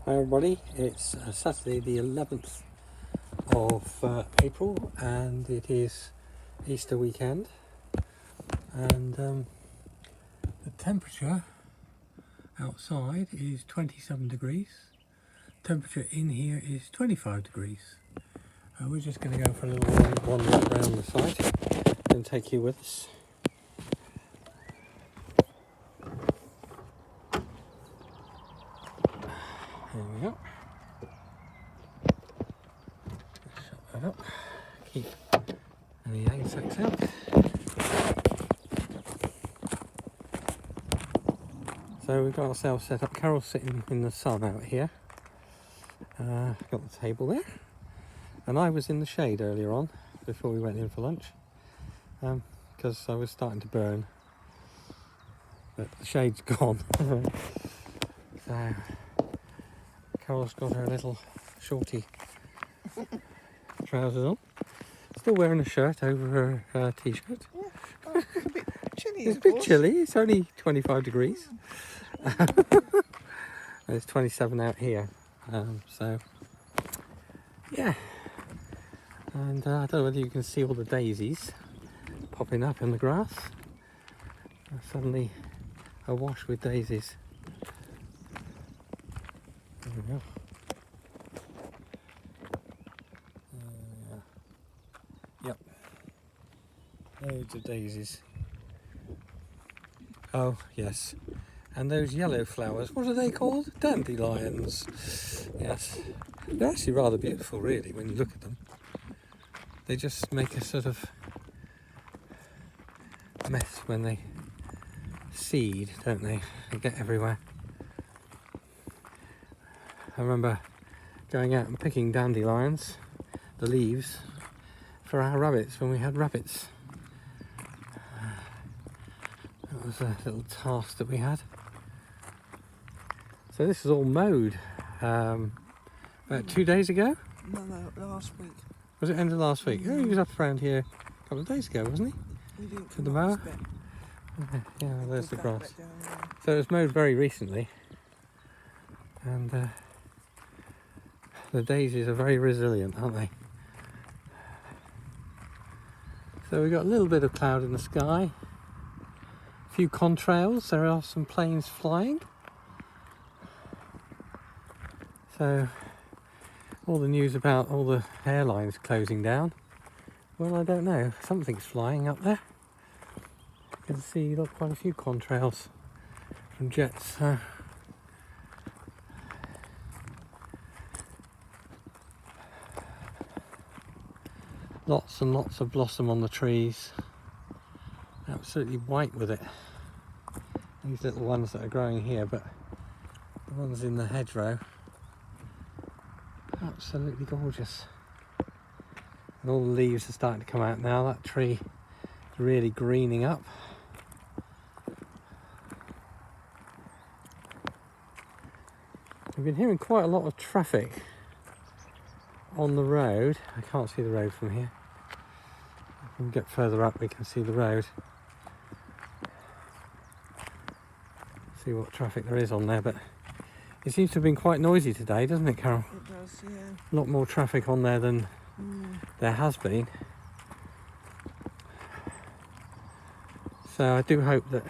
Hi everybody, it's Saturday the 11th of April and it is Easter weekend, and the temperature outside is 27 degrees, temperature in here is 25 degrees. We're just going to go for a little wander around the site and take you with us. There we go. Shut that up. Keep any insects out. So we've got ourselves set up. Carol's sitting in the sun out here. Got the table there. And I was in the shade earlier on before we went in for lunch. Because I was starting to burn. But the shade's gone. So Carol's got her little shorty trousers on. Still wearing a shirt over her t-shirt. Yeah, it's a bit chilly. It's a bit chilly. It's only 25 degrees. And it's 27 out here. So yeah. And I don't know whether you can see all the daisies popping up in the grass. Suddenly awash with daisies. There we go. Yep. Loads of daisies. Oh, yes. And those yellow flowers, what are they called? Dandelions. Yes. They're actually rather beautiful, really, when you look at them. They just make a sort of mess when they seed, don't they? They get everywhere. I remember going out and picking dandelions, the leaves, for our rabbits when we had rabbits. That was a little task that we had. So this is all mowed about 2 days ago? No, last week. Was it end of last week? Oh, he was up around here a couple of days ago, wasn't he? We didn't For the mower? Yeah, there's the grass. So it was mowed very recently. And the daisies are very resilient, aren't they? So we've got a little bit of cloud in the sky. A few contrails, there are some planes flying. So all the news about all the airlines closing down, well, I don't know, something's flying up there. You can see quite a few contrails from jets. Lots and lots of blossom on the trees. Absolutely white with it. These little ones that are growing here, but the ones in the hedgerow, absolutely gorgeous. And all the leaves are starting to come out now. That tree is really greening up. We've been hearing quite a lot of traffic on the road. I can't see the road from here. If we get further up we can see the road. See what traffic there is on there, but it seems to have been quite noisy today, doesn't it, Carol? It does, yeah. A lot more traffic on there than there has been. So I do hope that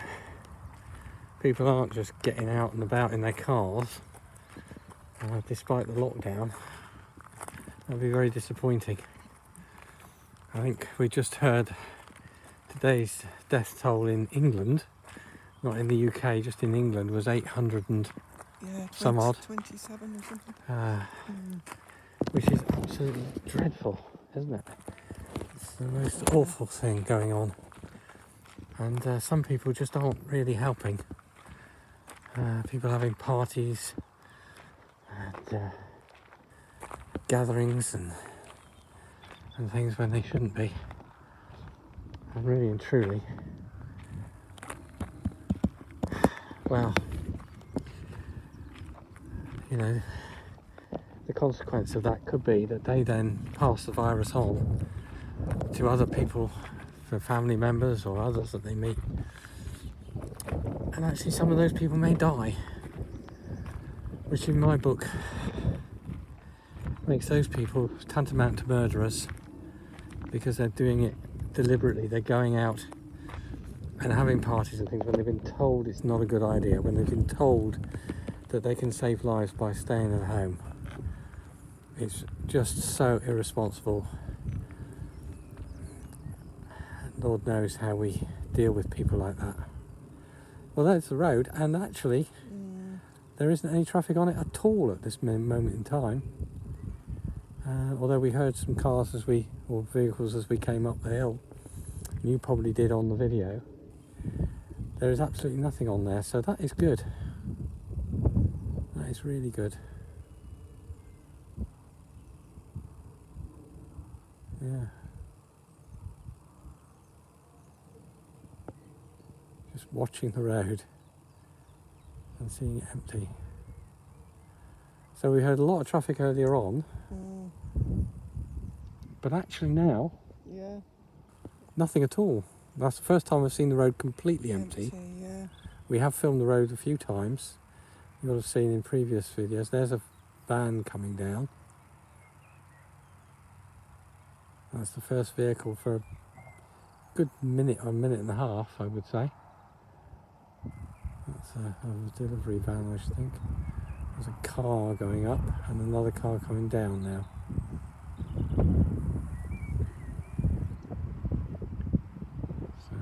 people aren't just getting out and about in their cars despite the lockdown. That would be very disappointing. I think we just heard today's death toll in England, not in the UK, just in England, was 800 and some odd. 27 or something. Which is absolutely dreadful, isn't it? It's the most awful thing going on. And some people just aren't really helping. People having parties and gatherings and things when they shouldn't be. And really and truly, well, you know, the consequence of that could be that they then pass the virus on to other people, for family members or others that they meet. And actually some of those people may die. which in my book makes those people tantamount to murderers, because they're doing it deliberately. They're going out and having parties and things when they've been told it's not a good idea, when they've been told that they can save lives by staying at home. It's just so irresponsible. Lord knows how we deal with people like that. Well, there's the road, and actually there isn't any traffic on it at all at this moment in time. Although we heard some cars or vehicles as we came up the hill. You probably did on the video. There is absolutely nothing on there, so that is good. That is really good. Yeah. Just watching the road and seeing it empty. So we heard a lot of traffic earlier on, but actually now, nothing at all. That's the first time I've seen the road completely empty. Yeah. We have filmed the road a few times. You'll have seen in previous videos. There's a van coming down. That's the first vehicle for a good minute or a minute and a half, I would say. That's a delivery van, I should think. There's a car going up and another car coming down now. So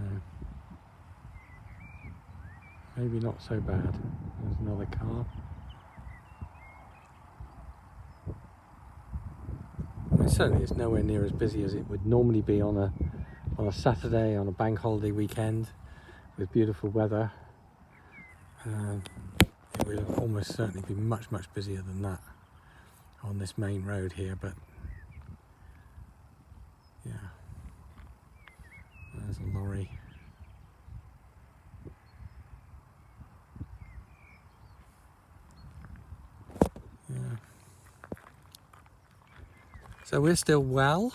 maybe not so bad. There's another car. It certainly is nowhere near as busy as it would normally be on a Saturday, on a bank holiday weekend with beautiful weather. It will almost certainly be much busier than that on this main road here, but yeah, there's a lorry. Yeah. So we're still well.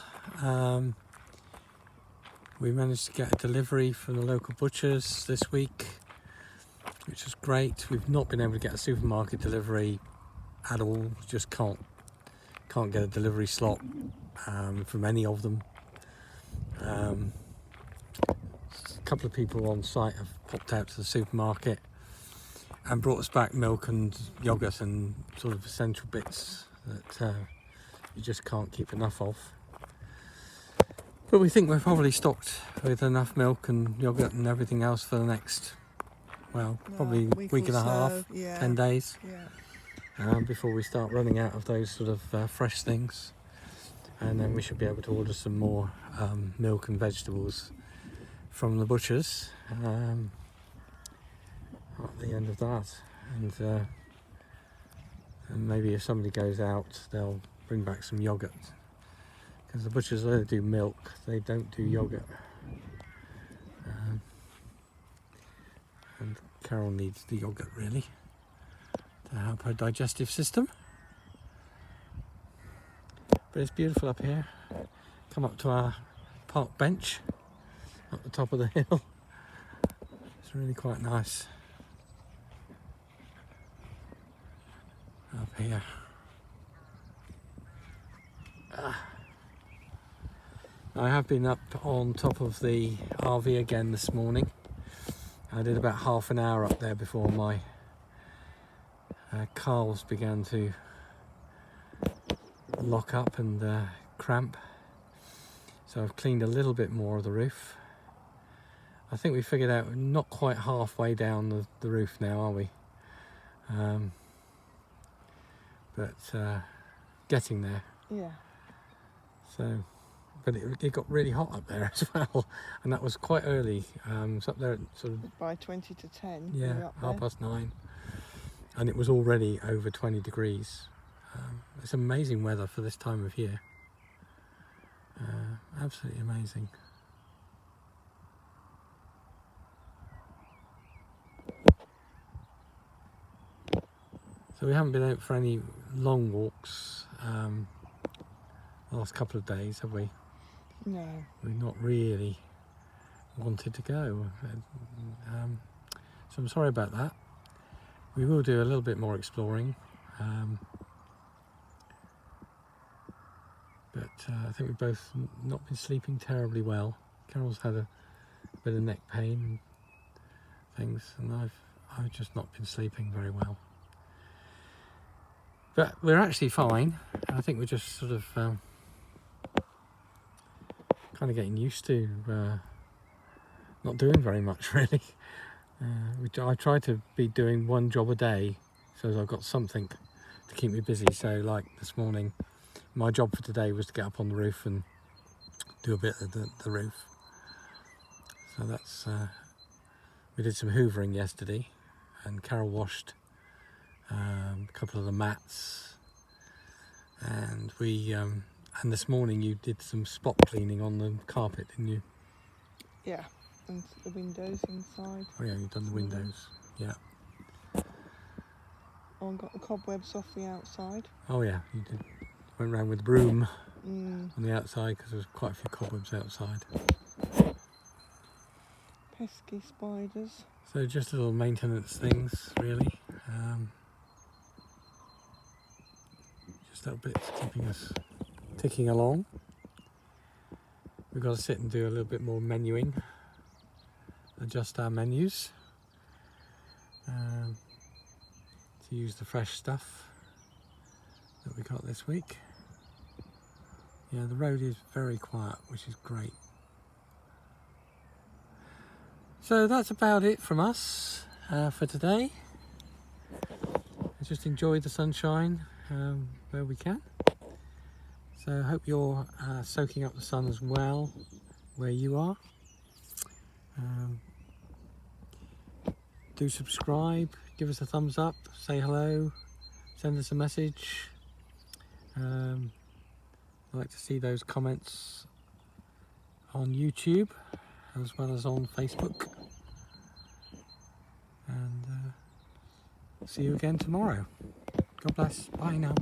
We managed to get a delivery from the local butchers this week, which was great. We've not been able to get a supermarket delivery at all. Just can't get a delivery slot from any of them. A couple of people on site have popped out to the supermarket and brought us back milk and yogurt and sort of essential bits that you just can't keep enough of. But we think we're probably stocked with enough milk and yogurt and everything else for the next, well, probably week and a half, 10 days, before we start running out of those sort of fresh things. And then we should be able to order some more milk and vegetables from the butchers at the end of that. And maybe if somebody goes out, they'll bring back some yogurt. Because the butchers only do milk, they don't do yogurt. And Carol needs the yogurt really to help her digestive system. But it's beautiful up here. Come up to our park bench up the top of the hill. It's really quite nice up here. I have been up on top of the RV again this morning. I did about half an hour up there before my calves began to lock up and cramp. So I've cleaned a little bit more of the roof. I think we figured out we're not quite halfway down the roof now, are we? But getting there. Yeah. So, but it got really hot up there as well, and that was quite early. It's up there at sort of By 20 to 10. yeah, 9:30, and it was already over 20 degrees. It's amazing weather for this time of year. Absolutely amazing. So we haven't been out for any long walks the last couple of days, have we? No. We've not really wanted to go. So I'm sorry about that. We will do a little bit more exploring. But I think we've both not been sleeping terribly well. Carol's had a bit of neck pain and things, and I've just not been sleeping very well. But we're actually fine. I think we're just sort of kind of getting used to not doing very much, really. I try to be doing one job a day, so I've got something to keep me busy. So like this morning, my job for today was to get up on the roof and do a bit of the roof. So that's we did some hoovering yesterday, and Carol washed a couple of the mats, and and this morning you did some spot cleaning on the carpet, didn't you? Yeah, and the windows inside. Oh yeah, you've done the windows. Yeah. Oh, I got the cobwebs off the outside. Oh yeah, you did. Went round with the broom Mm. on the outside because there was quite a few cobwebs outside. Pesky spiders. So just little maintenance things, really. Just little bits keeping us ticking along. We've got to sit and do a little bit more menuing, adjust our menus to use the fresh stuff that we got this week. Yeah, the road is very quiet, which is great. So that's about it from us for today. Just enjoy the sunshine where we can. So I hope you're soaking up the sun as well where you are. Do subscribe, give us a thumbs up, say hello, send us a message. I'd like to see those comments on YouTube as well as on Facebook. And see you again tomorrow. God bless. Bye now.